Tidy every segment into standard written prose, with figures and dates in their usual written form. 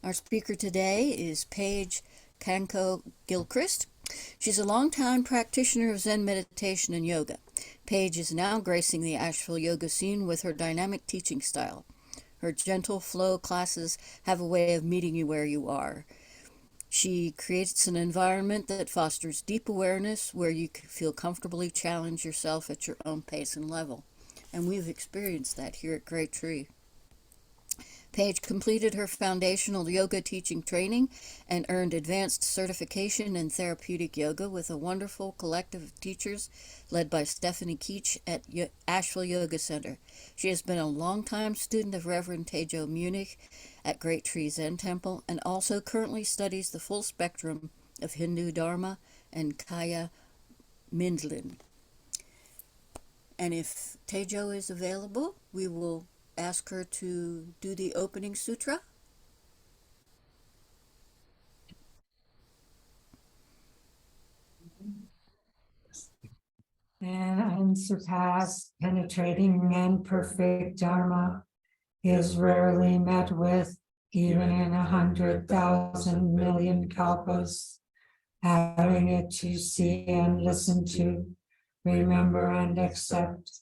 Our speaker today is Paige Kanko Gilchrist. She's a longtime practitioner of Zen meditation and yoga. Paige is now gracing the Asheville Yoga scene with her dynamic teaching style. Her gentle flow classes have a way of meeting you where you are. She creates an environment that fosters deep awareness where you can feel comfortably challenge yourself at your own pace and level. And we've experienced that here at Great Tree. Paige completed her foundational yoga teaching training and earned advanced certification in therapeutic yoga with a wonderful collective of teachers led by Stephanie Keach at Asheville Yoga Center. She has been a longtime student of Reverend Teijo Munnich at Great Tree Zen Temple and also currently studies the full spectrum of Hindu Dharma and Kaya Mindlin. And if Teijo is available, we will ask her to do the opening sutra. And unsurpassed, penetrating, and perfect Dharma is rarely met with, even in 100,000 million kalpas. Having it to see and listen to, remember and accept,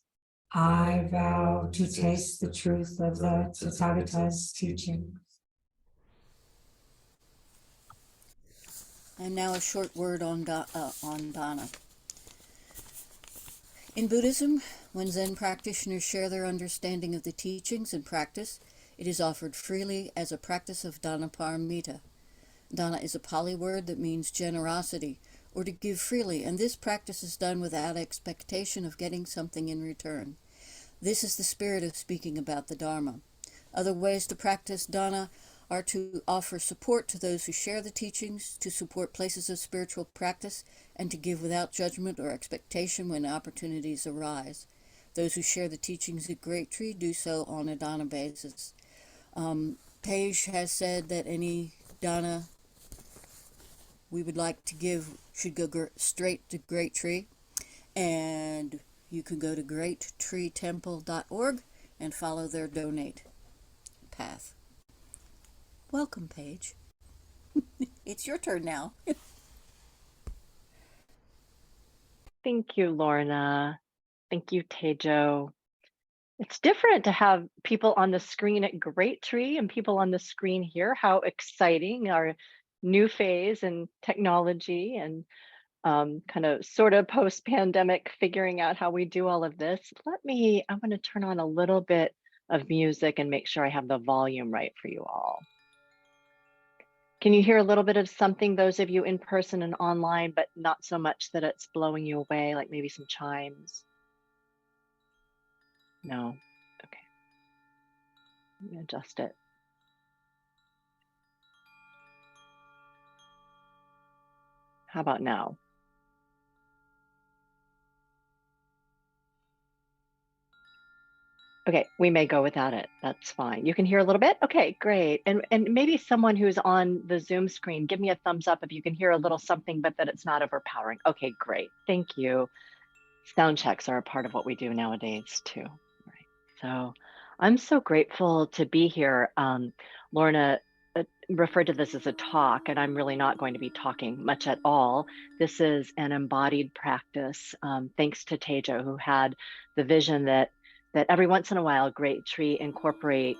I vow to taste the truth of the Tathagata's teaching. And now a short word on dana. In Buddhism, when Zen practitioners share their understanding of the teachings and practice, it is offered freely as a practice of dana paramita. Dana is a Pali word that means generosity, or to give freely, and this practice is done without expectation of getting something in return. This is the spirit of speaking about the Dharma. Other ways to practice dana are to offer support to those who share the teachings, to support places of spiritual practice, and to give without judgment or expectation when opportunities arise. Those who share the teachings at Great Tree do so on a dana basis. Paige has said that any dana we would like to give should go straight to Great Tree, and you can go to greattreetemple.org and follow their donate path. Welcome, Paige. It's your turn now. Thank you, Lorna. Thank you, Teijo. It's different to have people on the screen at Great Tree and people on the screen here. How exciting, our new phase in technology and kind of sort of post-pandemic figuring out how we do all of this. I'm going to turn on a little bit of music and make sure I have the volume right for you all. Can you hear a little bit of something, those of you in person and online, but not so much that it's blowing you away, like maybe some chimes? No? Okay. Let me adjust it. How about now? Okay, we may go without it. That's fine. You can hear a little bit? Okay, great. And maybe someone who's on the Zoom screen, give me a thumbs up if you can hear a little something, but that it's not overpowering. Okay, great. Thank you. Sound checks are a part of what we do nowadays too. Right. So I'm so grateful to be here. Lorna referred to this as a talk, and I'm really not going to be talking much at all. This is an embodied practice, thanks to Teijo, who had the vision that every once in a while, Great Tree incorporate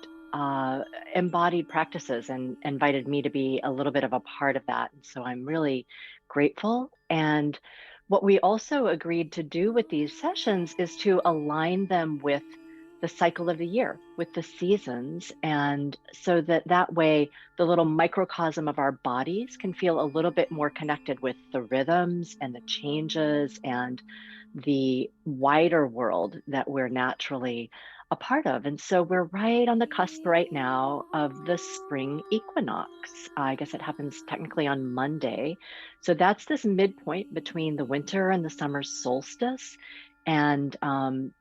embodied practices and invited me to be a little bit of a part of that. And so I'm really grateful. And what we also agreed to do with these sessions is to align them with the cycle of the year, with the seasons. And so that way, the little microcosm of our bodies can feel a little bit more connected with the rhythms and the changes and the wider world that we're naturally a part of. And so we're right on the cusp right now of the spring equinox. I guess it happens technically on Monday. So that's this midpoint between the winter and the summer solstice, and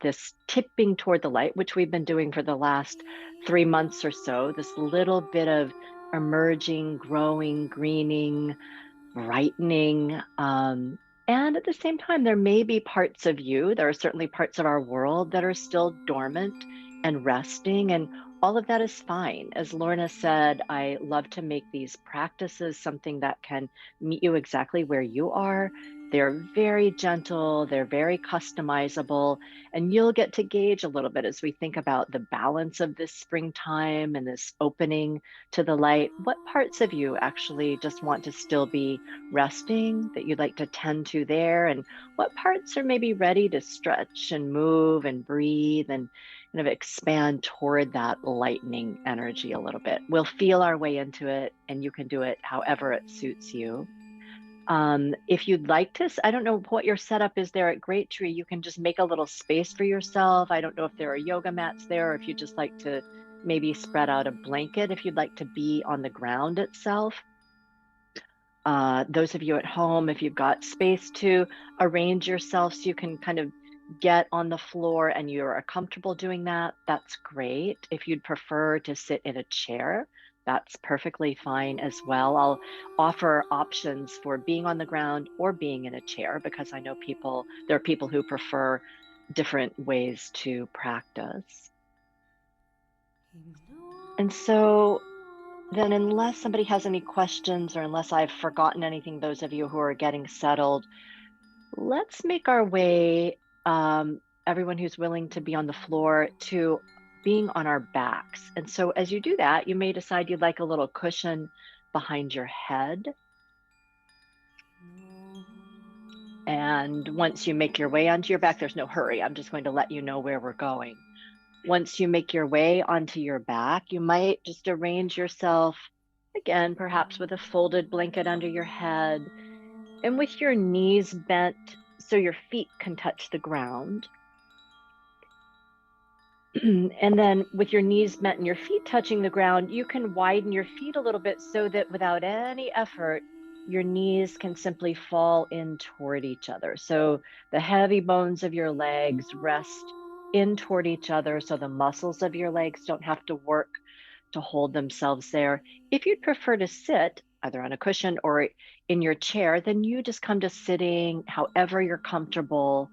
this tipping toward the light, which we've been doing for the last 3 months or so, this little bit of emerging, growing, greening, brightening. And at the same time, there may be parts of you, there are certainly parts of our world that are still dormant and resting. And all of that is fine. As Lorna said, I love to make these practices something that can meet you exactly where you are. They're very gentle, they're very customizable, and you'll get to gauge a little bit as we think about the balance of this springtime and this opening to the light. What parts of you actually just want to still be resting that you'd like to tend to there? And what parts are maybe ready to stretch and move and breathe and kind of expand toward that lightening energy a little bit? We'll feel our way into it, and you can do it however it suits you. If you'd like to, I don't know what your setup is there at Great Tree, you can just make a little space for yourself. I don't know if there are yoga mats there, or if you just like to maybe spread out a blanket if you'd like to be on the ground itself. Those of you at home, if you've got space to arrange yourself so you can kind of get on the floor and you're comfortable doing that, that's great. If you'd prefer to sit in a chair, that's perfectly fine as well. I'll offer options for being on the ground or being in a chair, because I know there are people who prefer different ways to practice. And so then, unless somebody has any questions, or unless I've forgotten anything, those of you who are getting settled, let's make our way, everyone who's willing to be on the floor, to being on our backs. And so as you do that, you may decide you'd like a little cushion behind your head. And once you make your way onto your back, there's no hurry. I'm just going to let you know where we're going. Once you make your way onto your back, you might just arrange yourself, again, perhaps with a folded blanket under your head, and with your knees bent so your feet can touch the ground. And then with your knees bent and your feet touching the ground, you can widen your feet a little bit so that without any effort, your knees can simply fall in toward each other. So the heavy bones of your legs rest in toward each other, so the muscles of your legs don't have to work to hold themselves there. If you'd prefer to sit either on a cushion or in your chair, then you just come to sitting however you're comfortable,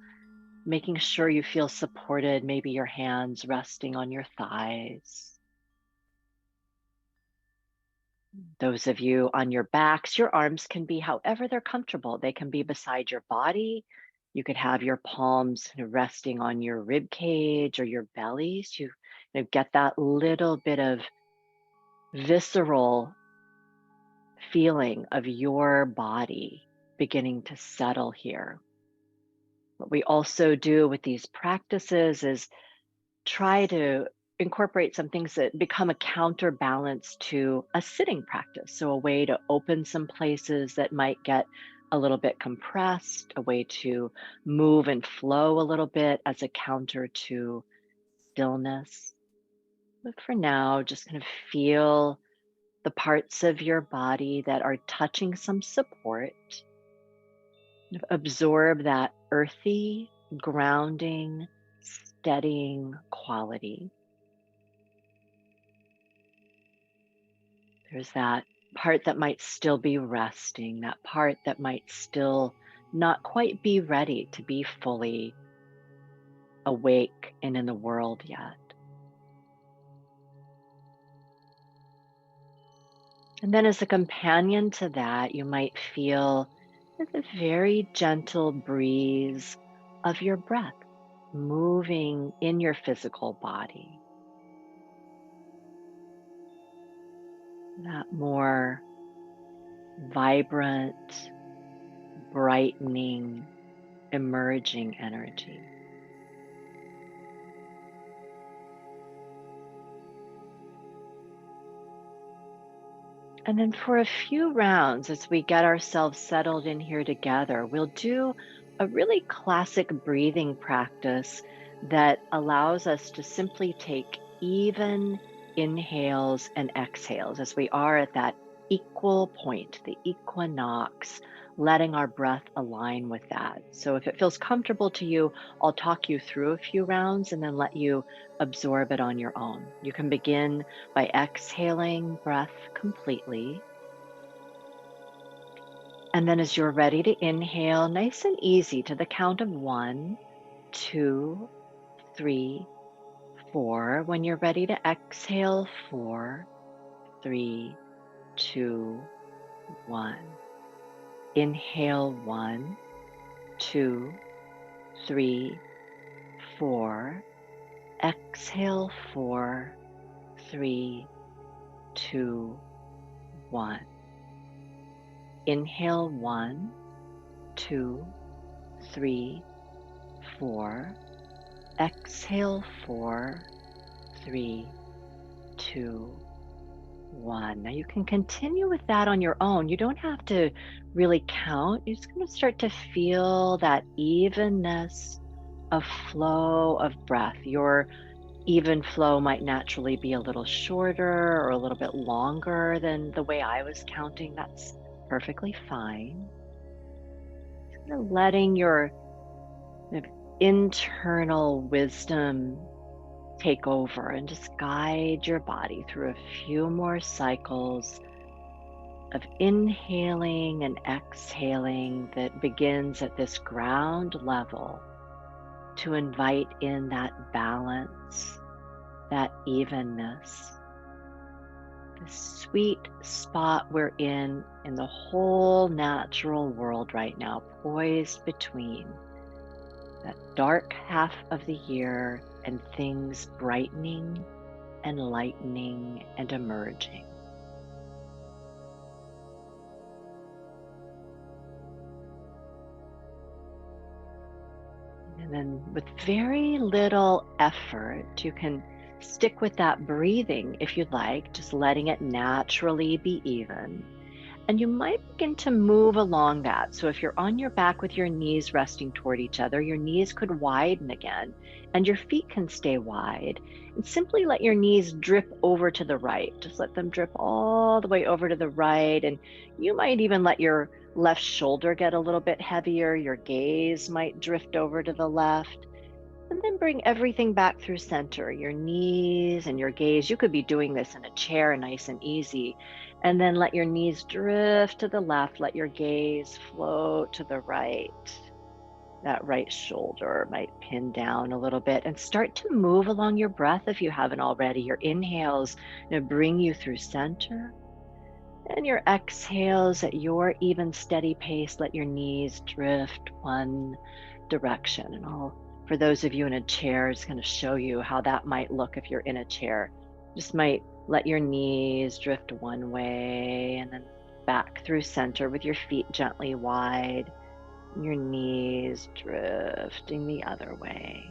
making sure you feel supported, maybe your hands resting on your thighs. Those of you on your backs, your arms can be however they're comfortable. They can be beside your body. You could have your palms resting on your rib cage or your belly, so you get that little bit of visceral feeling of your body beginning to settle here. What we also do with these practices is try to incorporate some things that become a counterbalance to a sitting practice. So a way to open some places that might get a little bit compressed, a way to move and flow a little bit as a counter to stillness. But for now, just kind of feel the parts of your body that are touching some support. Absorb that earthy, grounding, steadying quality. There's that part that might still be resting, that part that might still not quite be ready to be fully awake and in the world yet. And then as a companion to that, you might feel the very gentle breeze of your breath moving in your physical body. That more vibrant, brightening, emerging energy. And then for a few rounds, as we get ourselves settled in here together, we'll do a really classic breathing practice that allows us to simply take even inhales and exhales as we are at that equal point, the equinox, letting our breath align with that. So if it feels comfortable to you, I'll talk you through a few rounds and then let you absorb it on your own. You can begin by exhaling breath completely. And then as you're ready to inhale, nice and easy to the count of 1, 2, 3, 4. When you're ready to exhale, 4, 3, 2, 1. Inhale, 1, 2, 3, 4. Exhale, 4, 3, 2, 1. Inhale, 1, 2, 3, 4. Exhale, 4, 3, 2, 1. Now you can continue with that on your own. You don't have to really count. You're just going to start to feel that evenness of flow of breath. Your even flow might naturally be a little shorter or a little bit longer than the way I was counting. That's perfectly fine. Just kind of letting your kind of internal wisdom take over and just guide your body through a few more cycles of inhaling and exhaling that begins at this ground level to invite in that balance, that evenness, the sweet spot we're in the whole natural world right now, poised between that dark half of the year and things brightening and lightening and emerging. And then with very little effort, you can stick with that breathing if you'd like, just letting it naturally be even. And you might begin to move along that. So if you're on your back with your knees resting toward each other, your knees could widen again and your feet can stay wide. And simply let your knees drip over to the right. Just let them drip all the way over to the right. And you might even let your left shoulder get a little bit heavier. Your gaze might drift over to the left. And then bring everything back through center, your knees and your gaze. You could be doing this in a chair, nice and easy. And then let your knees drift to the left. Let your gaze float to the right. That right shoulder might pin down a little bit and start to move along your breath if you haven't already. Your inhales bring you through center. And your exhales at your even steady pace, let your knees drift one direction. And for those of you in a chair, it's going to show you how that might look if you're in a chair. Just might let your knees drift one way and then back through center with your feet gently wide, and your knees drifting the other way.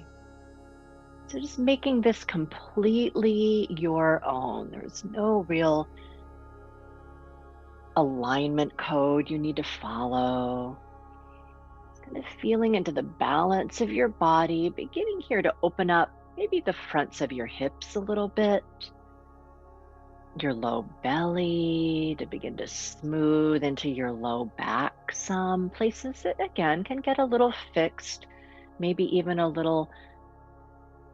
So just making this completely your own. There's no real alignment code you need to follow. Kind of feeling into the balance of your body, beginning here to open up maybe the fronts of your hips a little bit, your low belly to begin to smooth into your low back, some places that again can get a little fixed, maybe even a little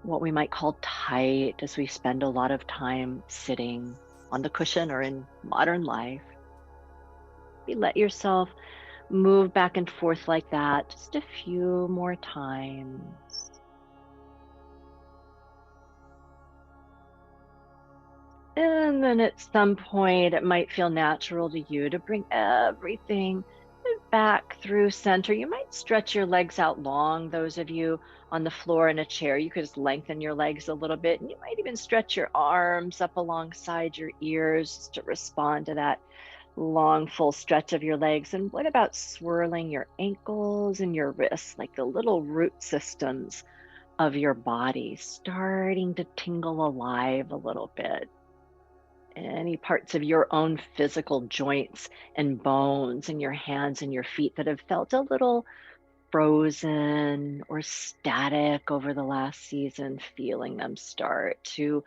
what we might call tight as we spend a lot of time sitting on the cushion or in modern life. You let yourself move back and forth like that just a few more times. And then at some point, it might feel natural to you to bring everything back through center. You might stretch your legs out long. Those of you on the floor in a chair, you could just lengthen your legs a little bit. And you might even stretch your arms up alongside your ears to respond to that long, full stretch of your legs. And what about swirling your ankles and your wrists, like the little root systems of your body, starting to tingle alive a little bit? Any parts of your own physical joints and bones in your hands and your feet that have felt a little frozen or static over the last season, feeling them start to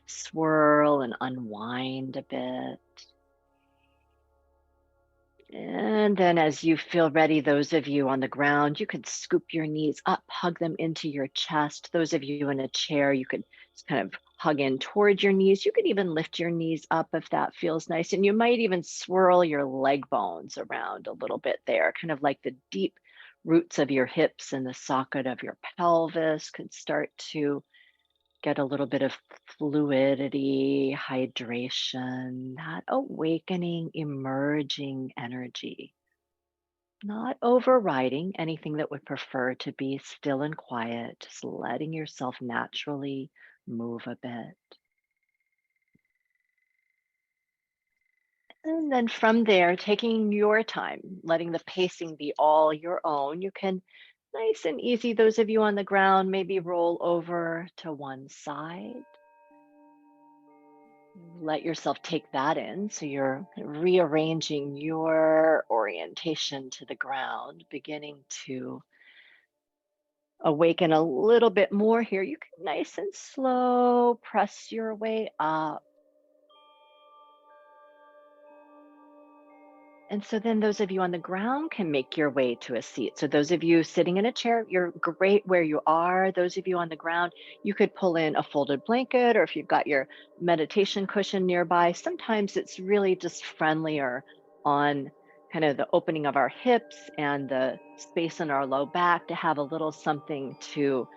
swirl and unwind a bit. And then as you feel ready, those of you on the ground, you could scoop your knees up, hug them into your chest. Those of you in a chair, you could just kind of hug in towards your knees. You could even lift your knees up if that feels nice. And you might even swirl your leg bones around a little bit there, kind of like the deep roots of your hips and the socket of your pelvis could start to get a little bit of fluidity, hydration, that awakening, emerging energy, not overriding anything that would prefer to be still and quiet, just letting yourself naturally move a bit. And then from there, taking your time, letting the pacing be all your own, you can nice and easy, those of you on the ground, maybe roll over to one side. Let yourself take that in. So you're rearranging your orientation to the ground, beginning to awaken a little bit more here. You can nice and slow press your way up. And so then those of you on the ground can make your way to a seat. So those of you sitting in a chair, you're great where you are. Those of you on the ground, you could pull in a folded blanket, or if you've got your meditation cushion nearby, sometimes it's really just friendlier on kind of the opening of our hips and the space in our low back to have a little something to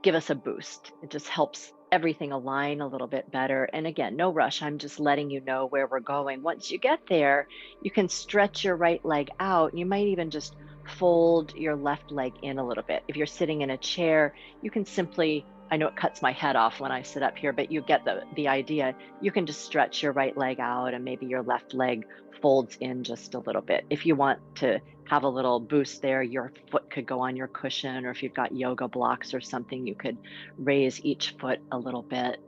give us a boost. It just helps everything align a little bit better. And again, no rush. I'm just letting you know where we're going. Once you get there, you can stretch your right leg out. You might even just fold your left leg in a little bit. If you're sitting in a chair, you can simply, I know it cuts my head off when I sit up here, but you get the idea. You can just stretch your right leg out and maybe your left leg folds in just a little bit. If you want to have a little boost there, your foot could go on your cushion, or if you've got yoga blocks or something, you could raise each foot a little bit.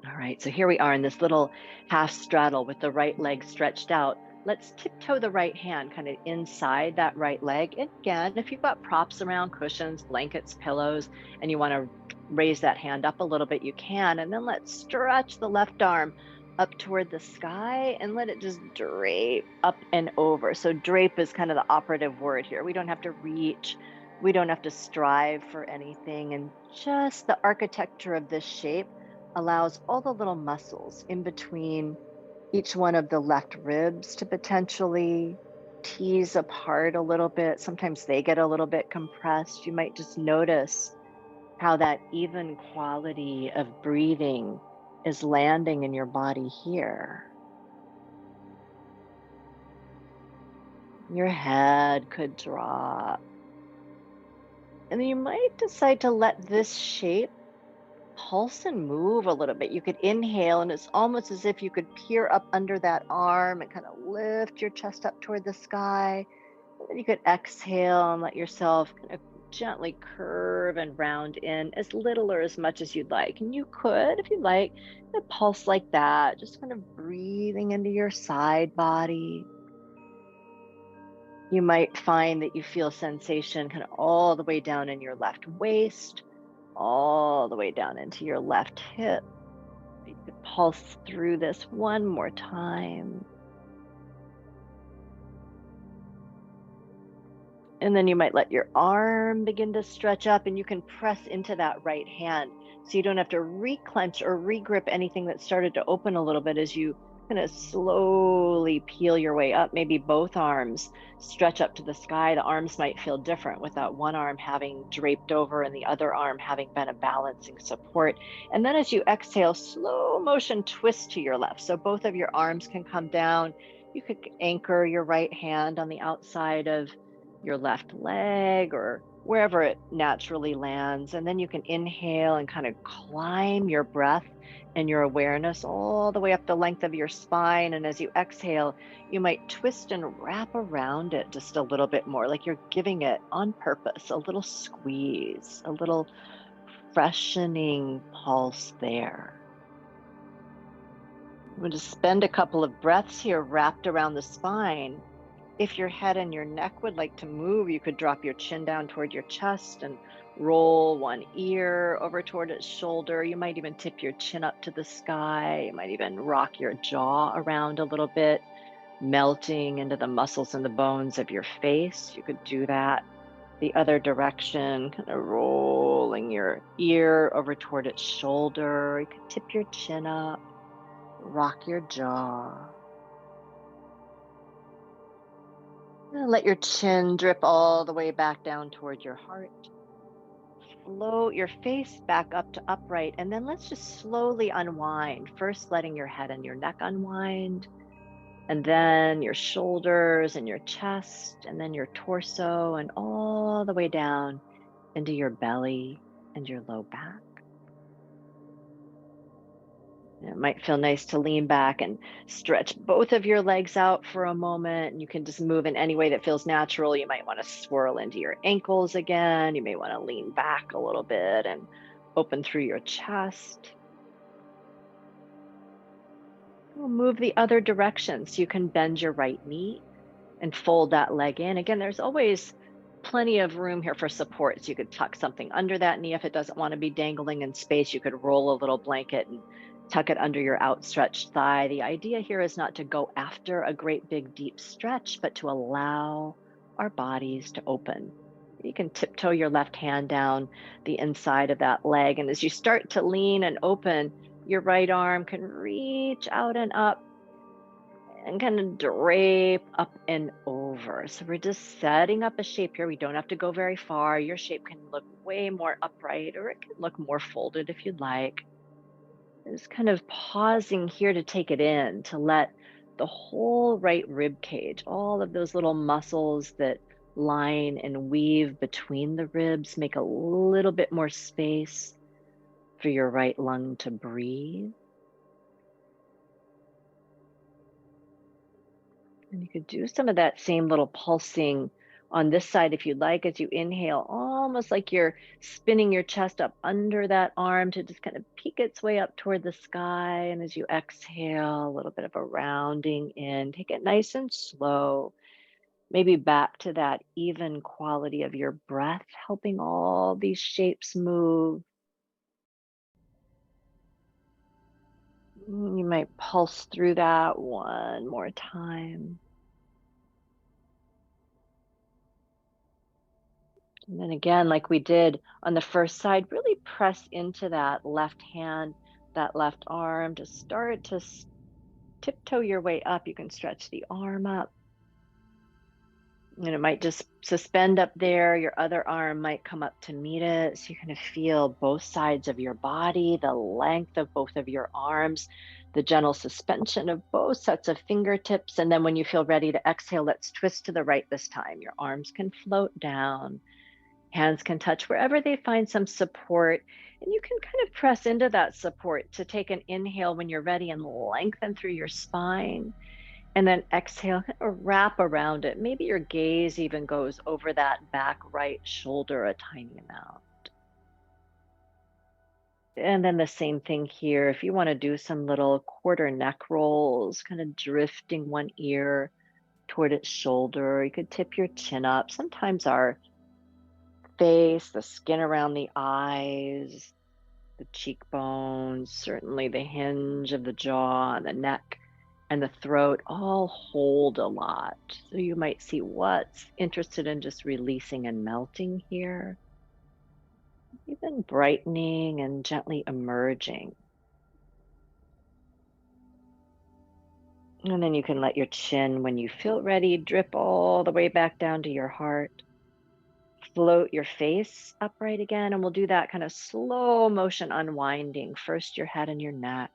All right, so here we are in this little half straddle with the right leg stretched out. Let's tiptoe the right hand kind of inside that right leg. And again, if you've got props around, cushions, blankets, pillows, and you want to raise that hand up a little bit, you can. And then let's stretch the left arm up toward the sky and let it just drape up and over. So drape is kind of the operative word here. We don't have to reach. We don't have to strive for anything. And just the architecture of this shape allows all the little muscles in between each one of the left ribs to potentially tease apart a little bit. Sometimes they get a little bit compressed. You might just notice how that even quality of breathing is landing in your body here. Your head could drop. And then you might decide to let this shape pulse and move a little bit. You could inhale, and it's almost as if you could peer up under that arm and kind of lift your chest up toward the sky. And then you could exhale and let yourself kind of gently curve and round in as little or as much as you'd like. And you could, if you like, kind of pulse like that, just kind of breathing into your side body. You might find that you feel sensation kind of all the way down in your left waist, all the way down into your left hip. You could pulse through this one more time. And then you might let your arm begin to stretch up, and you can press into that right hand. So you don't have to re-clench or re-grip anything that started to open a little bit as you kind of slowly peel your way up. Maybe both arms stretch up to the sky. The arms might feel different with that one arm having draped over and the other arm having been a balancing support. And then as you exhale, slow motion twist to your left. So both of your arms can come down. You could anchor your right hand on the outside of your left leg or wherever it naturally lands. And then you can inhale and kind of climb your breath and your awareness all the way up the length of your spine. And as you exhale, you might twist and wrap around it just a little bit more, like you're giving it on purpose, a little squeeze, a little freshening pulse there. We'll just spend a couple of breaths here wrapped around the spine. If your head and your neck would like to move, you could drop your chin down toward your chest and roll one ear over toward its shoulder. You might even tip your chin up to the sky. You might even rock your jaw around a little bit, melting into the muscles and the bones of your face. You could do that the other direction, kind of rolling your ear over toward its shoulder. You could tip your chin up, rock your jaw. Let your chin drip all the way back down toward your heart. float your face back up to upright, and then let's just slowly unwind. First, letting your head and your neck unwind, and then your shoulders and your chest, and then your torso, and all the way down into your belly and your low back. It might feel nice to lean back and stretch both of your legs out for a moment. And you can just move in any way that feels natural. You might want to swirl into your ankles again. You may want to lean back a little bit and open through your chest. We'll move the other direction so you can bend your right knee and fold that leg in. Again, there's always plenty of room here for support. So you could tuck something under that knee if it doesn't want to be dangling in space. You could roll a little blanket and tuck it under your outstretched thigh. The idea here is not to go after a great big deep stretch, but to allow our bodies to open. You can tiptoe your left hand down the inside of that leg. And as you start to lean and open, your right arm can reach out and up and kind of drape up and over. So we're just setting up a shape here. We don't have to go very far. Your shape can look way more upright, or it can look more folded if you'd like. Just kind of pausing here to take it in, to let the whole right rib cage, all of those little muscles that line and weave between the ribs, make a little bit more space for your right lung to breathe. And you could do some of that same little pulsing on this side if you'd like, as you inhale, almost like you're spinning your chest up under that arm to just kind of peek its way up toward the sky. And as you exhale, a little bit of a rounding in. Take it nice and slow, maybe back to that even quality of your breath, helping all these shapes move. You might pulse through that one more time. And then again, like we did on the first side, really press into that left hand, that left arm to start to tiptoe your way up. You can stretch the arm up. And it might just suspend up there. Your other arm might come up to meet it. So you kind of feel both sides of your body, the length of both of your arms, the gentle suspension of both sets of fingertips. And then when you feel ready to exhale, let's twist to the right this time. Your arms can float down. Hands can touch wherever they find some support. And you can kind of press into that support to take an inhale when you're ready and lengthen through your spine. And then exhale, kind of wrap around it. Maybe your gaze even goes over that back right shoulder a tiny amount. And then the same thing here. If you want to do some little quarter neck rolls, kind of drifting one ear toward its shoulder, you could tip your chin up. Sometimes our face, the skin around the eyes, the cheekbones, certainly the hinge of the jaw and the neck and the throat all hold a lot. So you might see what's interested in just releasing and melting here, even brightening and gently emerging. And then you can let your chin, when you feel ready, drip all the way back down to your heart. Float your face upright again, and we'll do that kind of slow motion unwinding. First your head and your neck,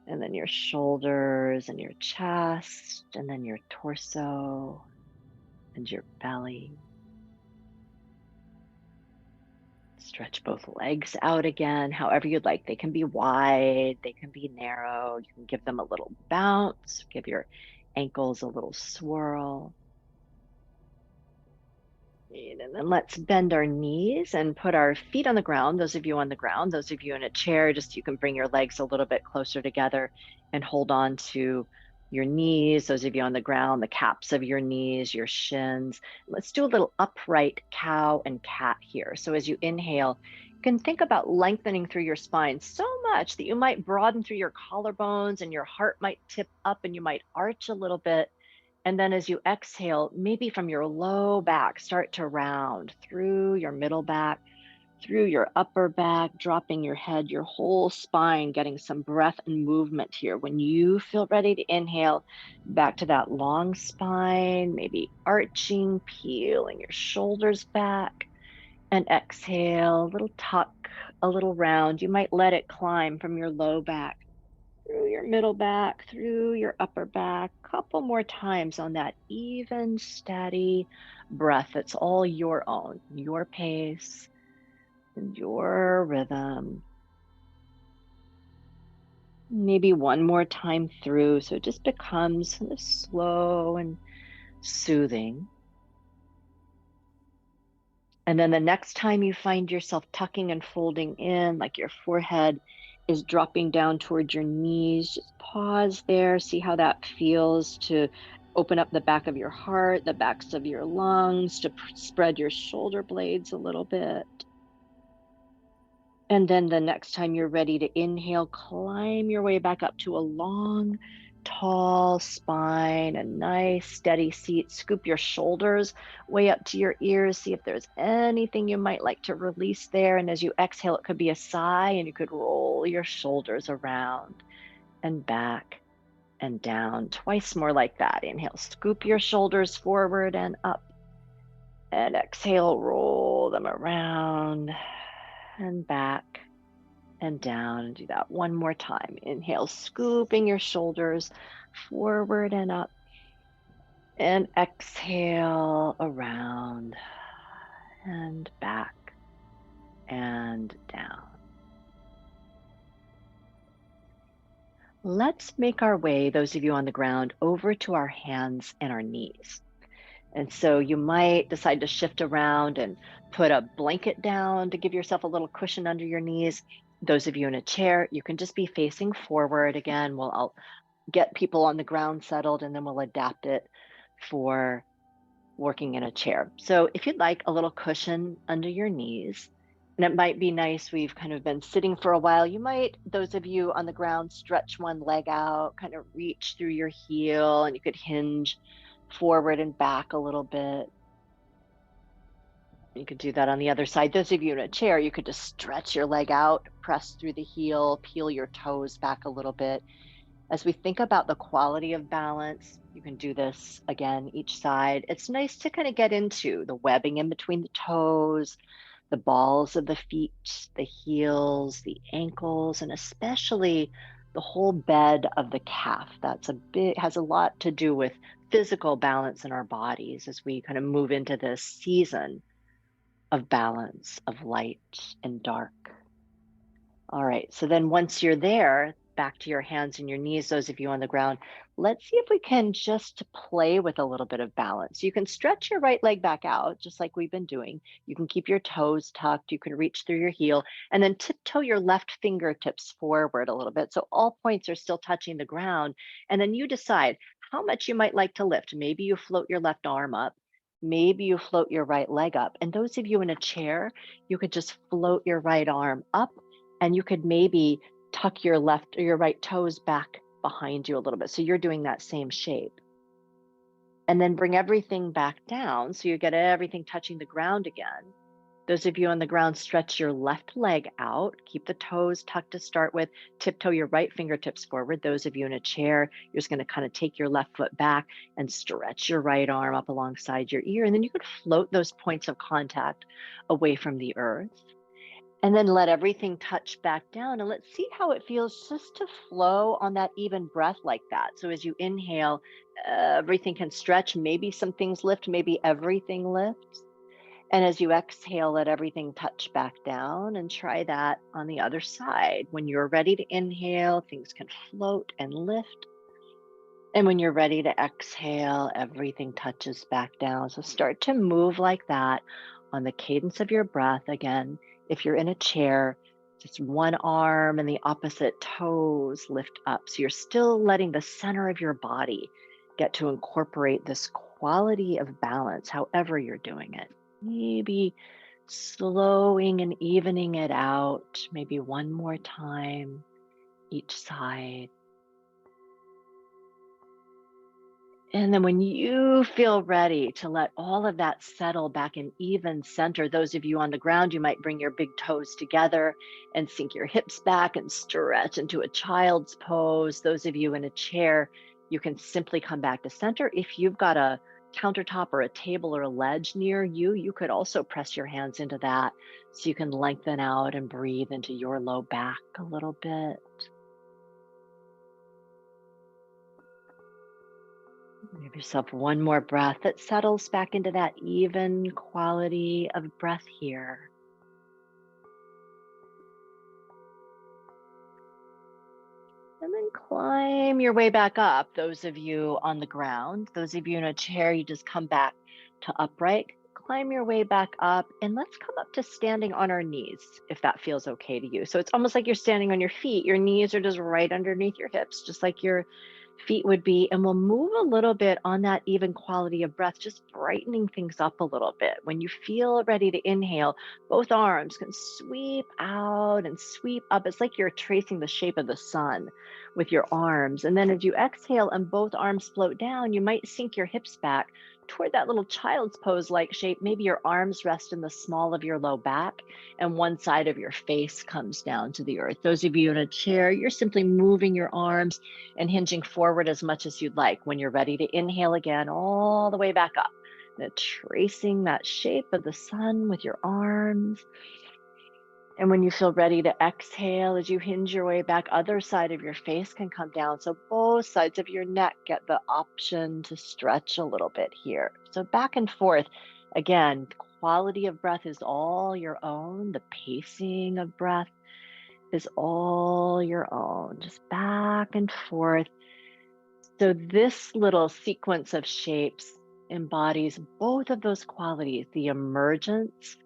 and then your shoulders and your chest, and then your torso and your belly. Stretch both legs out again, however you'd like. They can be wide, they can be narrow. You can give them a little bounce, give your ankles a little swirl. And then let's bend our knees and put our feet on the ground. Those of you on the ground, those of you in a chair, just you can bring your legs a little bit closer together and hold on to your knees. Those of you on the ground, the caps of your knees, your shins. Let's do a little upright cow and cat here. So as you inhale, you can think about lengthening through your spine so much that you might broaden through your collarbones and your heart might tip up and you might arch a little bit. And then as you exhale, maybe from your low back, start to round through your middle back, through your upper back, dropping your head, your whole spine, getting some breath and movement here. When you feel ready to inhale, back to that long spine, maybe arching, peeling your shoulders back. And exhale, a little tuck, a little round. You might let it climb from your low back, through your middle back, through your upper back. Couple more times on that even, steady breath. It's all your own, your pace, and your rhythm. Maybe one more time through, so it just becomes kind of slow and soothing. And then the next time you find yourself tucking and folding in, like your forehead is dropping down towards your knees, just pause there, see how that feels to open up the back of your heart, the backs of your lungs, to spread your shoulder blades a little bit. And then the next time you're ready to inhale, climb your way back up to a long, tall spine, a nice steady seat. Scoop your shoulders way up to your ears. See if there's anything you might like to release there. And as you exhale, it could be a sigh, and you could roll your shoulders around and back and down. Twice more like that. Inhale, scoop your shoulders forward and up. And exhale, roll them around and back and down, and do that one more time. Inhale, scooping your shoulders forward and up, and exhale, around and back and down. Let's make our way, those of you on the ground, over to our hands and our knees. And so you might decide to shift around and put a blanket down to give yourself a little cushion under your knees. Those of you in a chair, you can just be facing forward. Again, I'll get people on the ground settled, and then we'll adapt it for working in a chair. So if you'd like a little cushion under your knees, and it might be nice, we've kind of been sitting for a while, you might, those of you on the ground, stretch one leg out, kind of reach through your heel, and you could hinge forward and back a little bit. You could do that on the other side. Those of you in a chair, you could just stretch your leg out, press through the heel, peel your toes back a little bit. As we think about the quality of balance, you can do this again, each side. It's nice to kind of get into the webbing in between the toes, the balls of the feet, the heels, the ankles, and especially the whole bed of the calf. Has a lot to do with physical balance in our bodies as we kind of move into this season of balance, of light and dark. All right, so then once you're there, back to your hands and your knees, those of you on the ground, let's see if we can just play with a little bit of balance. You can stretch your right leg back out, just like we've been doing. You can keep your toes tucked, you can reach through your heel, and then tiptoe your left fingertips forward a little bit. So all points are still touching the ground. And then you decide how much you might like to lift. Maybe you float your left arm up. Maybe you float your right leg up. And those of you in a chair, you could just float your right arm up, and you could maybe tuck your left or your right toes back behind you a little bit. So you're doing that same shape. And then bring everything back down so you get everything touching the ground again. Those of you on the ground, stretch your left leg out, keep the toes tucked to start with, tiptoe your right fingertips forward. Those of you in a chair, you're just going to kind of take your left foot back and stretch your right arm up alongside your ear. And then you could float those points of contact away from the earth. And then let everything touch back down, and let's see how it feels just to flow on that even breath like that. So as you inhale, everything can stretch. Maybe some things lift, maybe everything lifts. And as you exhale, let everything touch back down, and try that on the other side. When you're ready to inhale, things can float and lift. And when you're ready to exhale, everything touches back down. So start to move like that on the cadence of your breath. Again, if you're in a chair, just one arm and the opposite toes lift up. So you're still letting the center of your body get to incorporate this quality of balance, however you're doing it. Maybe slowing and evening it out, maybe one more time each side. And then when you feel ready to let all of that settle back in even center, those of you on the ground, you might bring your big toes together and sink your hips back and stretch into a child's pose. Those of you in a chair, you can simply come back to center. If you've got a countertop or a table or a ledge near you, you could also press your hands into that so you can lengthen out and breathe into your low back a little bit. Give yourself one more breath that settles back into that even quality of breath here. And then climb your way back up. Those of you on the ground, those of you in a chair, you just come back to upright. Climb your way back up, and let's come up to standing on our knees if that feels okay to you. So it's almost like you're standing on your feet. Your knees are just right underneath your hips, just like your feet would be. And we'll move a little bit on that even quality of breath, just brightening things up a little bit. When you feel ready to inhale, both arms can sweep out and sweep up. It's like you're tracing the shape of the sun with your arms. And then as you exhale and both arms float down, you might sink your hips back toward that little child's pose like shape. Maybe your arms rest in the small of your low back and one side of your face comes down to the earth. Those of you in a chair, you're simply moving your arms and hinging forward as much as you'd like. When you're ready to inhale again, all the way back up. And tracing that shape of the sun with your arms. And when you feel ready to exhale, as you hinge your way back, other side of your face can come down. So both sides of your neck get the option to stretch a little bit here. So back and forth. Again, quality of breath is all your own. The pacing of breath is all your own. Just back and forth. So this little sequence of shapes embodies both of those qualities, the emergence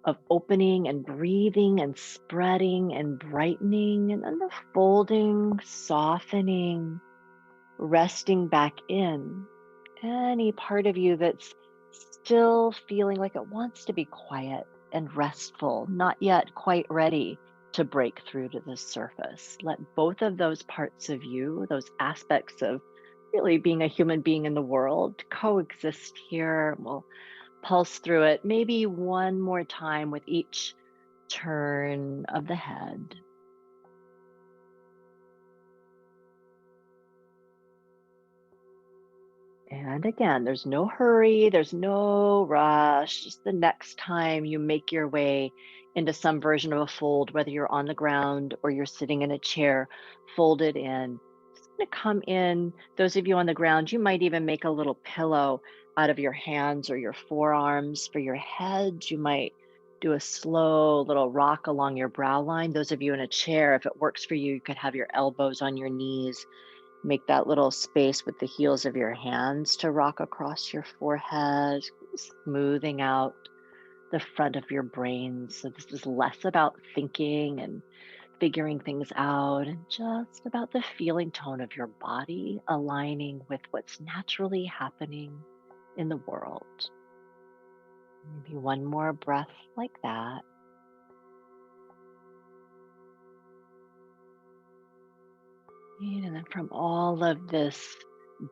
of opening and breathing and spreading and brightening, and then the folding, softening, resting back in. Any part of you that's still feeling like it wants to be quiet and restful, not yet quite ready to break through to the surface. Let both of those parts of you, those aspects of really being a human being in the world, coexist here. We'll pulse through it maybe one more time with each turn of the head. And again, there's no hurry, there's no rush. Just the next time you make your way into some version of a fold, whether you're on the ground or you're sitting in a chair, folded in. Just gonna come in. Those of you on the ground, you might even make a little pillow out of your hands or your forearms for your head. You might do a slow little rock along your brow line. Those of you in a chair, if it works for you, you could have your elbows on your knees. Make that little space with the heels of your hands to rock across your forehead, smoothing out the front of your brain. So this is less about thinking and figuring things out and just about the feeling tone of your body aligning with what's naturally happening in the world. Maybe one more breath like that. And then from all of this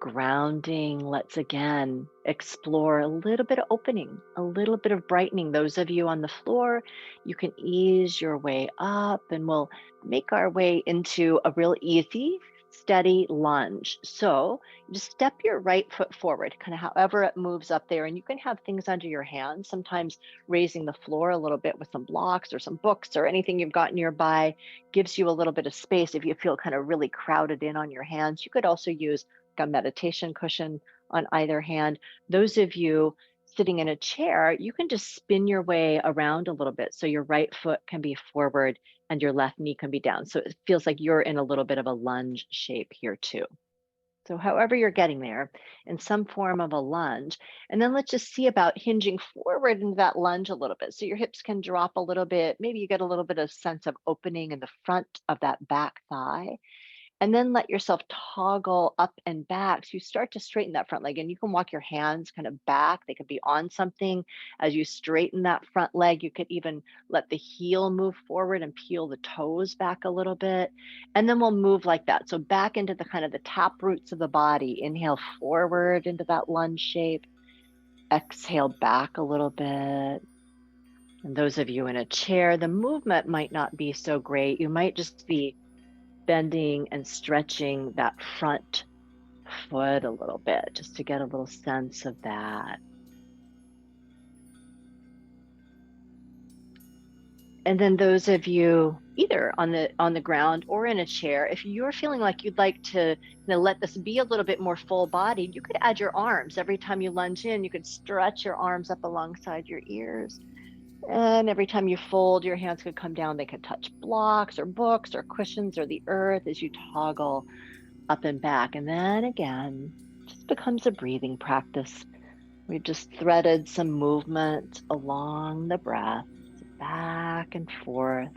grounding, let's again explore a little bit of opening, a little bit of brightening. Those of you on the floor, you can ease your way up and we'll make our way into a real easy, steady lunge. So just step your right foot forward, kind of however it moves up there. And you can have things under your hands, sometimes raising the floor a little bit with some blocks or some books or anything you've got nearby gives you a little bit of space. If you feel kind of really crowded in on your hands, you could also use a meditation cushion on either hand. Those of you sitting in a chair, you can just spin your way around a little bit. So your right foot can be forward and your left knee can be down. So it feels like you're in a little bit of a lunge shape here too. So however you're getting there, in some form of a lunge. And then let's just see about hinging forward into that lunge a little bit. So your hips can drop a little bit. Maybe you get a little bit of sense of opening in the front of that back thigh. And then let yourself toggle up and back. So you start to straighten that front leg and you can walk your hands kind of back. They could be on something. As you straighten that front leg, you could even let the heel move forward and peel the toes back a little bit. And then we'll move like that. So back into the kind of the tap roots of the body. Inhale forward into that lunge shape. Exhale back a little bit. And those of you in a chair, the movement might not be so great. You might just be bending and stretching that front foot a little bit, just to get a little sense of that. And then those of you either on the ground or in a chair, if you're feeling like you'd like to let this be a little bit more full bodied, you could add your arms. Every time you lunge in, you could stretch your arms up alongside your ears. And every time you fold, your hands could come down. They could touch blocks or books or cushions or the earth as you toggle up and back. And then again, just becomes a breathing practice. We've just threaded some movement along the breath, back and forth,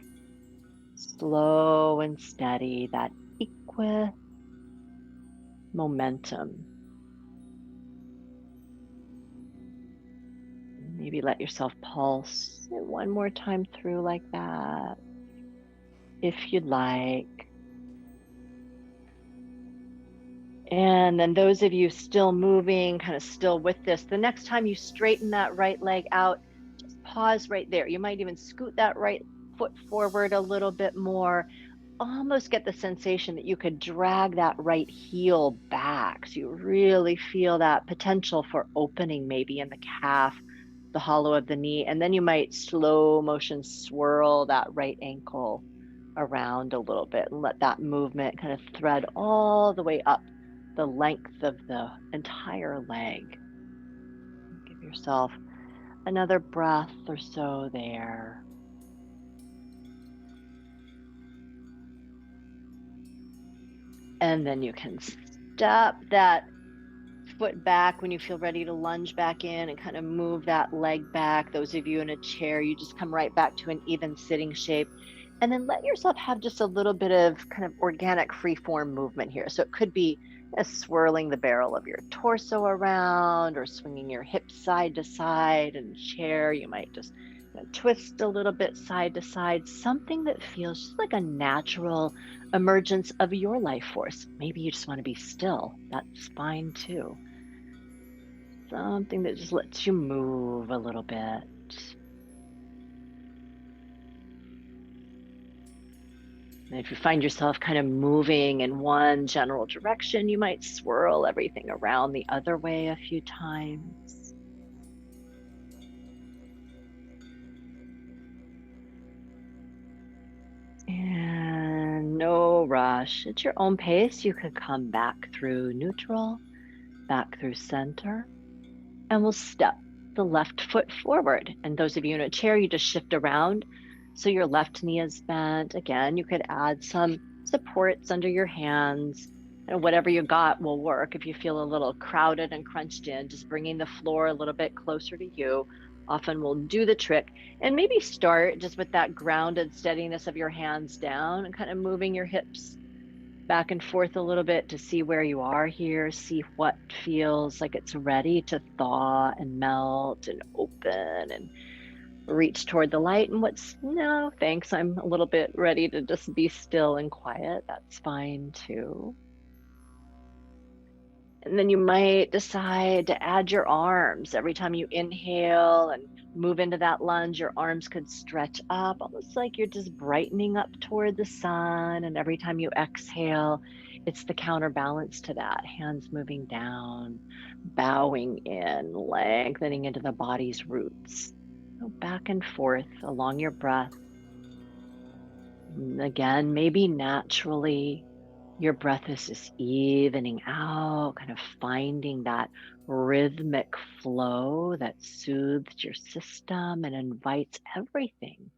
slow and steady, that equi momentum. Maybe let yourself pulse one more time through like that, if you'd like. And then those of you still moving, kind of still with this, the next time you straighten that right leg out, just pause right there. You might even scoot that right foot forward a little bit more. Almost get the sensation that you could drag that right heel back. So you really feel that potential for opening maybe in the calf, the hollow of the knee. And then you might slow motion swirl that right ankle around a little bit and let that movement kind of thread all the way up the length of the entire leg. Give yourself another breath or so there. And then you can step that foot back when you feel ready to lunge back in and kind of move that leg back. Those of you in a chair, you just come right back to an even sitting shape. And then let yourself have just a little bit of kind of organic free form movement here. So it could be swirling the barrel of your torso around or swinging your hips side to side. In chair, you might just twist a little bit side to side, something that feels just like a natural emergence of your life force. Maybe you just want to be still. That's fine too. Something that just lets you move a little bit. And if you find yourself kind of moving in one general direction, you might swirl everything around the other way a few times. And no rush. At your own pace, you could come back through neutral, back through center, and we'll step the left foot forward. And those of you in a chair, you just shift around. So your left knee is bent. Again, you could add some supports under your hands. And whatever you got will work. If you feel a little crowded and crunched in, just bringing the floor a little bit closer to you often will do the trick. And maybe start just with that grounded steadiness of your hands down and kind of moving your hips back and forth a little bit to see where you are here, see what feels like it's ready to thaw and melt and open and reach toward the light, and what's no thanks, I'm a little bit ready to just be still and quiet. That's fine too. And then you might decide to add your arms. Every time you inhale and move into that lunge, your arms could stretch up, almost like you're just brightening up toward the sun. And every time you exhale, it's the counterbalance to that. Hands moving down, bowing in, lengthening into the body's roots. Go back and forth along your breath. And again, maybe naturally, your breath is just evening out, kind of finding that rhythmic flow that soothes your system and invites everything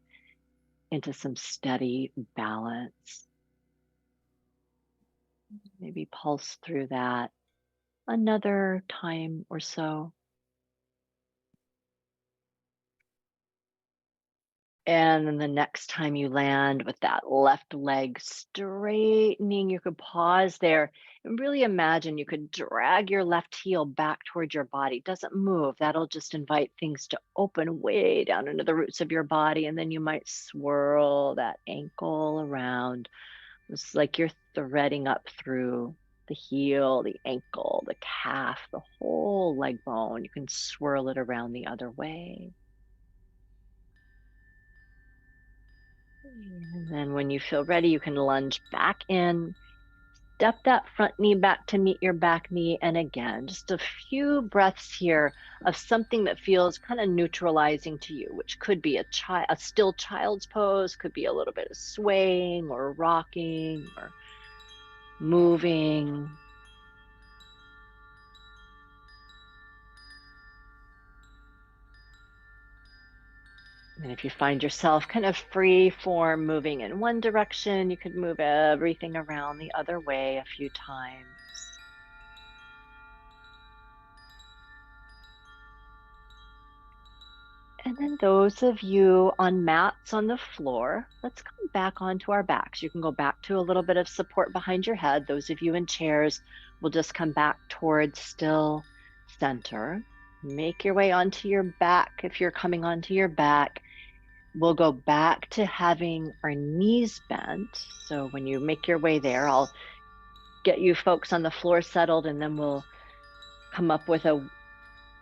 into some steady balance. Maybe pulse through that another time or so. And then the next time you land with that left leg straightening, you could pause there and really imagine you could drag your left heel back towards your body. It doesn't move. That'll just invite things to open way down into the roots of your body. And then you might swirl that ankle around. It's like you're threading up through the heel, the ankle, the calf, the whole leg bone. You can swirl it around the other way. And then when you feel ready, you can lunge back in, step that front knee back to meet your back knee. And again, just a few breaths here of something that feels kind of neutralizing to you, which could be a still child's pose, could be a little bit of swaying or rocking or moving. And if you find yourself kind of free form moving in one direction, you could move everything around the other way a few times. And then those of you on mats on the floor, let's come back onto our backs. You can go back to a little bit of support behind your head. Those of you in chairs will just come back towards still center. Make your way onto your back. If you're coming onto your back, we'll go back to having our knees bent. So when you make your way there, I'll get you folks on the floor settled, and then we'll come up with a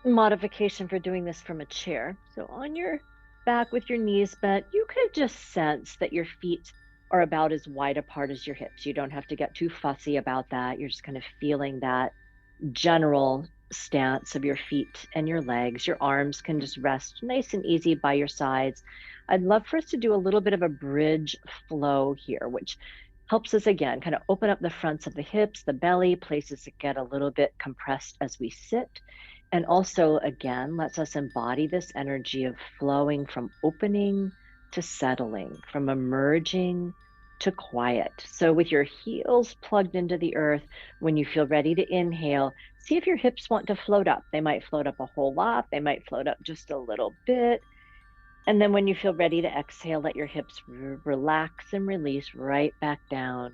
modification for doing this from a chair. So on your back with your knees bent, you could just sense that your feet are about as wide apart as your hips. You don't have to get too fussy about that. You're just kind of feeling that general stance of your feet and your legs. Your arms can just rest nice and easy by your sides. I'd love for us to do a little bit of a bridge flow here, which helps us again kind of open up the fronts of the hips, the belly, places that get a little bit compressed as we sit. And also, again, lets us embody this energy of flowing from opening to settling, from emerging to quiet. So with your heels plugged into the earth, when you feel ready to inhale, see if your hips want to float up. They might float up a whole lot. They might float up just a little bit. And then when you feel ready to exhale, let your hips relax and release right back down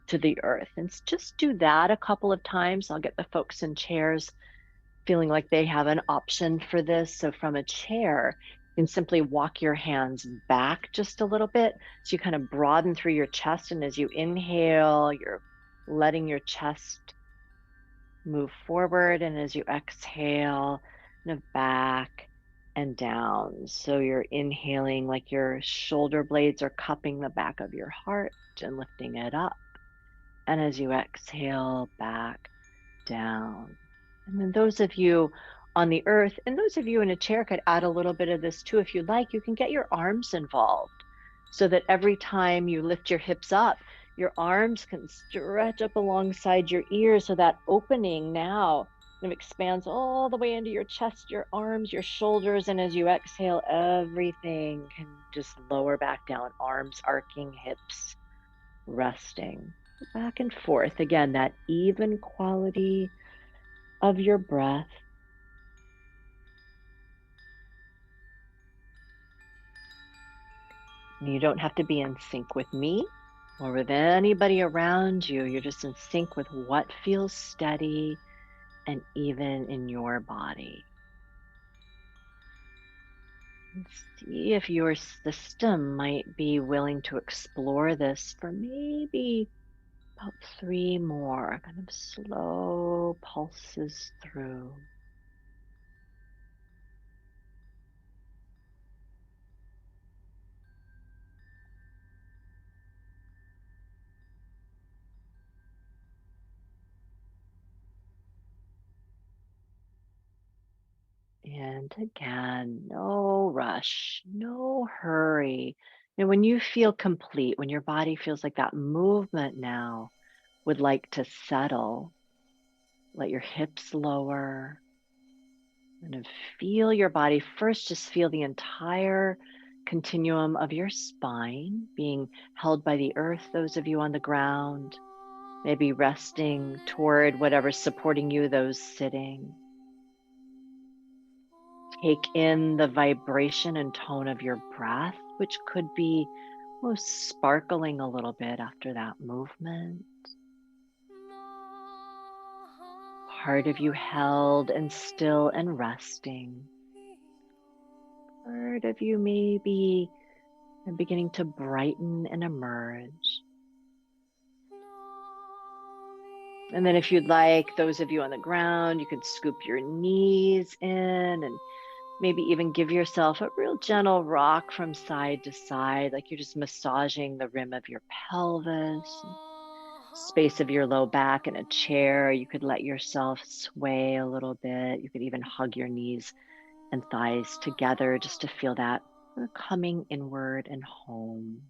to the earth. And just do that a couple of times. I'll get the folks in chairs feeling like they have an option for this. So from a chair, you can simply walk your hands back just a little bit. So you kind of broaden through your chest. And as you inhale, you're letting your chest move forward. And as you exhale, kind of back and down. So you're inhaling like your shoulder blades are cupping the back of your heart and lifting it up. And as you exhale, back, down. And then those of you on the earth and those of you in a chair could add a little bit of this too. If you'd like, you can get your arms involved so that every time you lift your hips up, your arms can stretch up alongside your ears. So that opening now kind of expands all the way into your chest, your arms, your shoulders. And as you exhale, everything can just lower back down, arms arcing, hips resting. Back and forth. Again, that even quality of your breath. You don't have to be in sync with me or with anybody around you. You're just in sync with what feels steady and even in your body. And see if your system might be willing to explore this for maybe about 3 more kind of slow pulses through. And again, no rush, no hurry. And when you feel complete, when your body feels like that movement now would like to settle, let your hips lower and feel your body first. Just feel the entire continuum of your spine being held by the earth. Those of you on the ground, maybe resting toward whatever's supporting you, those sitting. Take in the vibration and tone of your breath, which could be almost sparkling a little bit after that movement. Part of you held and still and resting. Part of you maybe beginning to brighten and emerge. And then if you'd like, those of you on the ground, you could scoop your knees in and maybe even give yourself a real gentle rock from side to side, like you're just massaging the rim of your pelvis. space of your low back in a chair. You could let yourself sway a little bit. You could even hug your knees and thighs together just to feel that coming inward and home.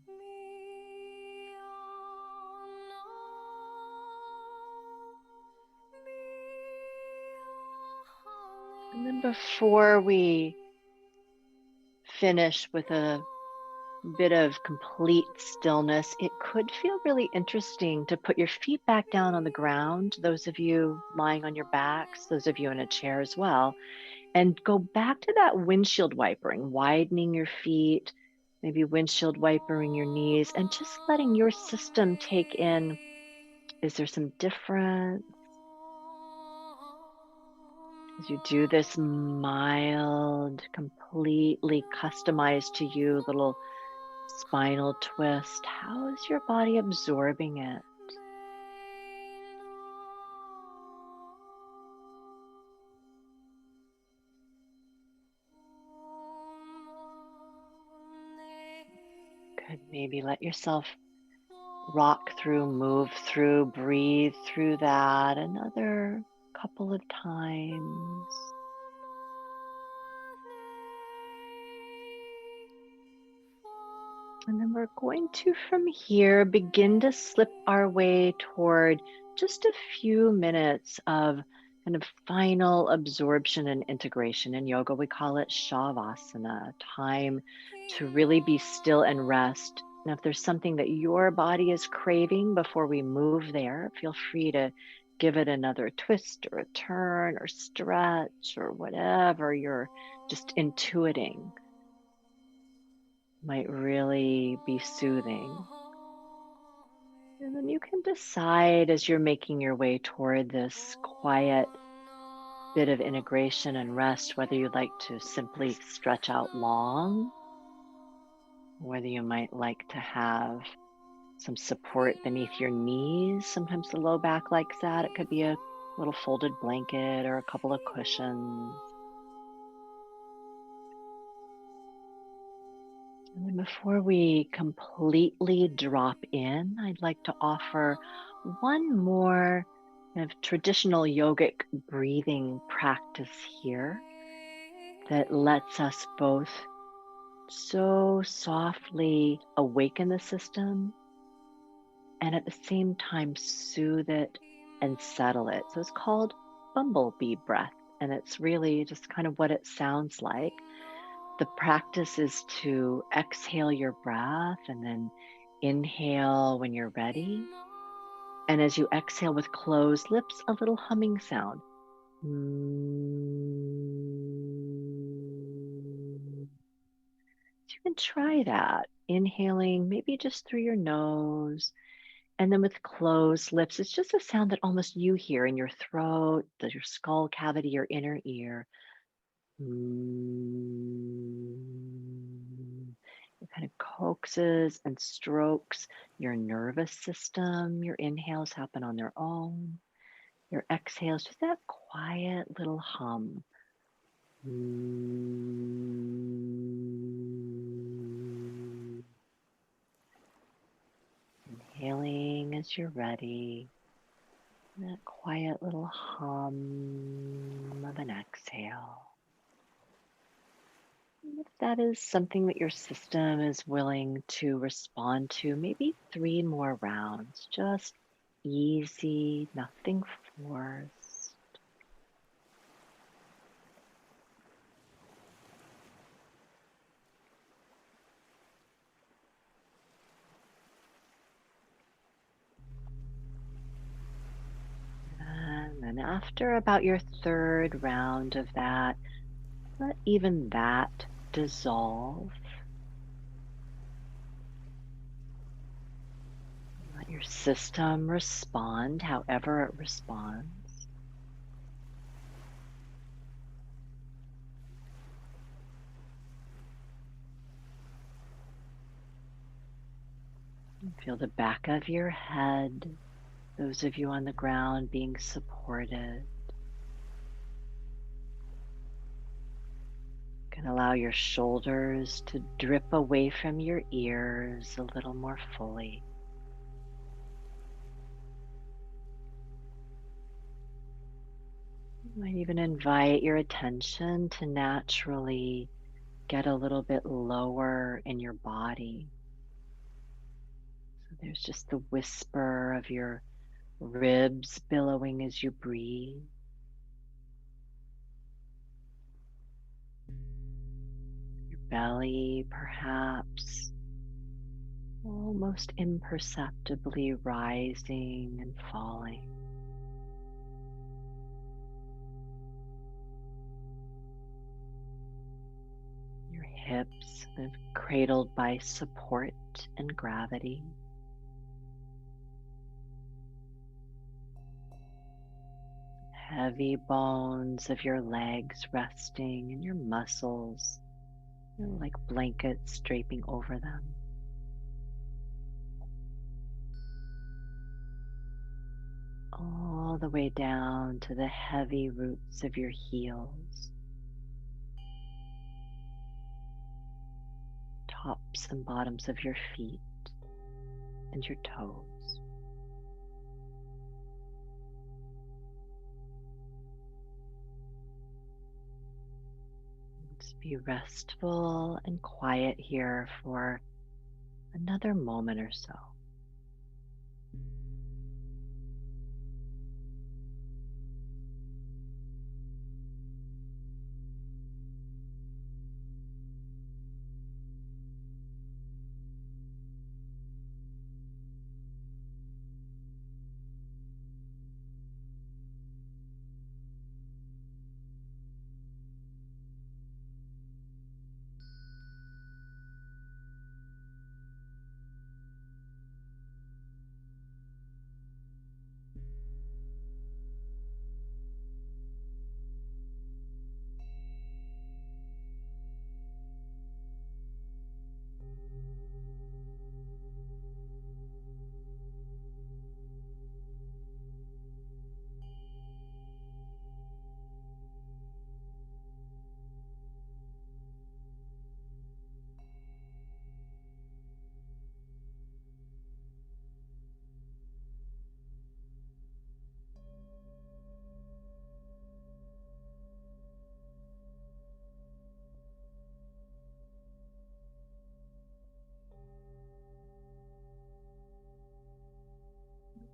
And then before we finish with a bit of complete stillness, it could feel really interesting to put your feet back down on the ground, those of you lying on your backs, those of you in a chair as well, and go back to that windshield wipering, widening your feet, maybe windshield wipering your knees, and just letting your system take in, is there some difference? As you do this mild, completely customized to you little spinal twist, how is your body absorbing it? Good. Maybe let yourself rock through, move through, breathe through that another couple of times. And then we're going to, from here, begin to slip our way toward just a few minutes of kind of final absorption and integration. In yoga, we call it shavasana, time to really be still and rest. Now, if there's something that your body is craving before we move there, feel free to give it another twist or a turn or stretch or whatever you're just intuiting might really be soothing. And then you can decide as you're making your way toward this quiet bit of integration and rest, whether you'd like to simply stretch out long, whether you might like to have some support beneath your knees. Sometimes the low back likes that. It could be a little folded blanket or a couple of cushions. And then before we completely drop in, I'd like to offer one more kind of traditional yogic breathing practice here that lets us both so softly awaken the system and at the same time soothe it and settle it. So it's called bumblebee breath, and it's really just kind of what it sounds like. The practice is to exhale your breath and then inhale when you're ready. And as you exhale with closed lips, a little humming sound. So you can try that, inhaling maybe just through your nose. And then with closed lips, it's just a sound that almost you hear in your throat, your skull cavity, your inner ear. It kind of coaxes and strokes your nervous system. Your inhales happen on their own. Your exhales, just that quiet little hum. Inhaling as you're ready. That quiet little hum of an exhale. If that is something that your system is willing to respond to, maybe 3 more rounds, just easy, nothing forced. And then after about your 3rd round of that, let even that dissolve. Let your system respond however it responds. Feel the back of your head, those of you on the ground being supported. You can allow your shoulders to drip away from your ears a little more fully. You might even invite your attention to naturally get a little bit lower in your body. So there's just the whisper of your ribs billowing as you breathe. Your belly, perhaps, almost imperceptibly rising and falling. Your hips kind of cradled by support and gravity. Heavy bones of your legs resting and your muscles, like blankets draping over them. All the way down to the heavy roots of your heels, tops and bottoms of your feet and your toes. Just be restful and quiet here for another moment or so.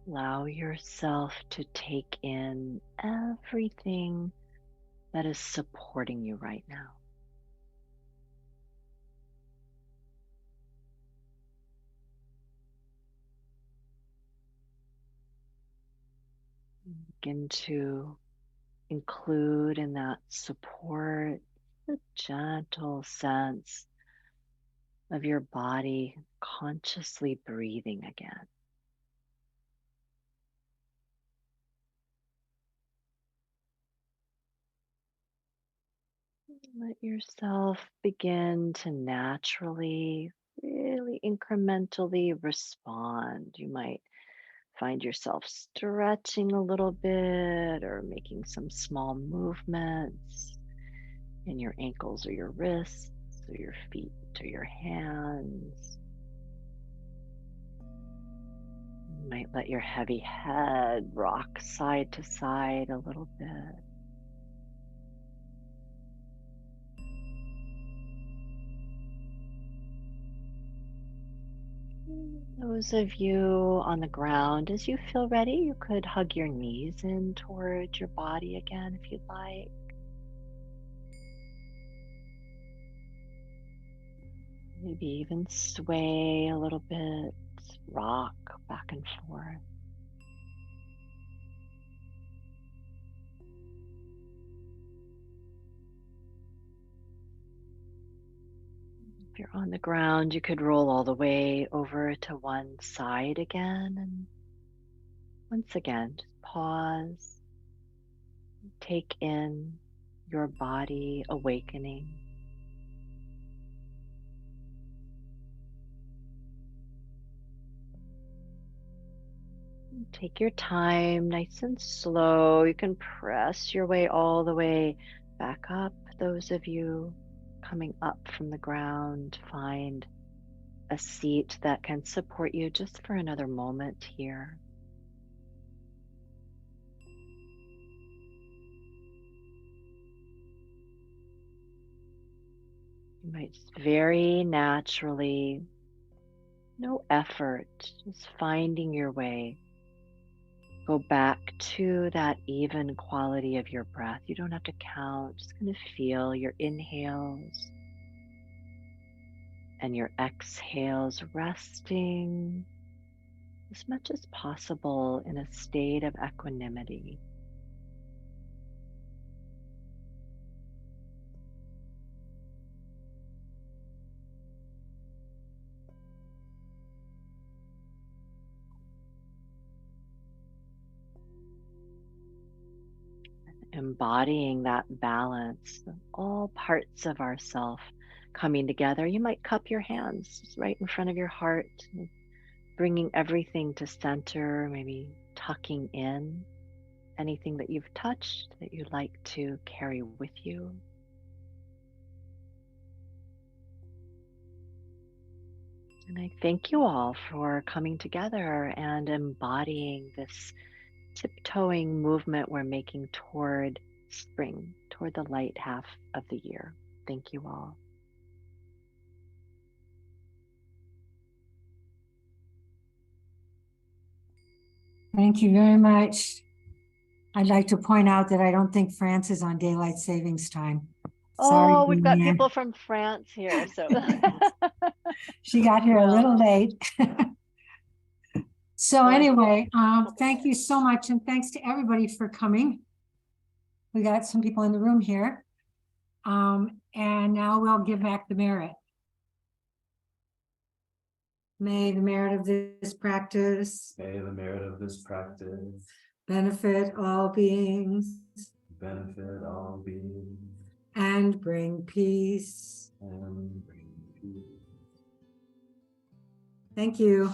Allow yourself to take in everything that is supporting you right now. Begin to include in that support the gentle sense of your body consciously breathing again. Let yourself begin to naturally, really incrementally respond. You might find yourself stretching a little bit or making some small movements in your ankles or your wrists or your feet or your hands. You might let your heavy head rock side to side a little bit. Those of you on the ground, as you feel ready, you could hug your knees in towards your body again if you'd like. Maybe even sway a little bit, rock back and forth. If you're on the ground, you could roll all the way over to one side again. And once again, just pause, take in your body awakening. Take your time, nice and slow. You can press your way all the way back up. Those of you coming up from the ground, find a seat that can support you just for another moment here. You might very naturally, no effort, just finding your way, go back to that even quality of your breath. You don't have to count, just kind of feel your inhales and your exhales resting as much as possible in a state of equanimity. Embodying that balance of all parts of ourself coming together. You might cup your hands right in front of your heart, bringing everything to center, maybe tucking in anything that you've touched that you'd like to carry with you. And I thank you all for coming together and embodying this tiptoeing movement we're making toward spring, toward the light half of the year. Thank you all. Thank you very much. I'd like to point out that I don't think France is on daylight savings time. Sorry, Oh, we've got Julianne. people from France here, so She got here a Well, little late. So well, anyway, thank you so much, and thanks to everybody for coming. We got some people in the room here. And now we'll give back the merit. May the merit of this practice May the merit of this practice benefit all beings benefit all beings and bring peace. and bring peace. Thank you.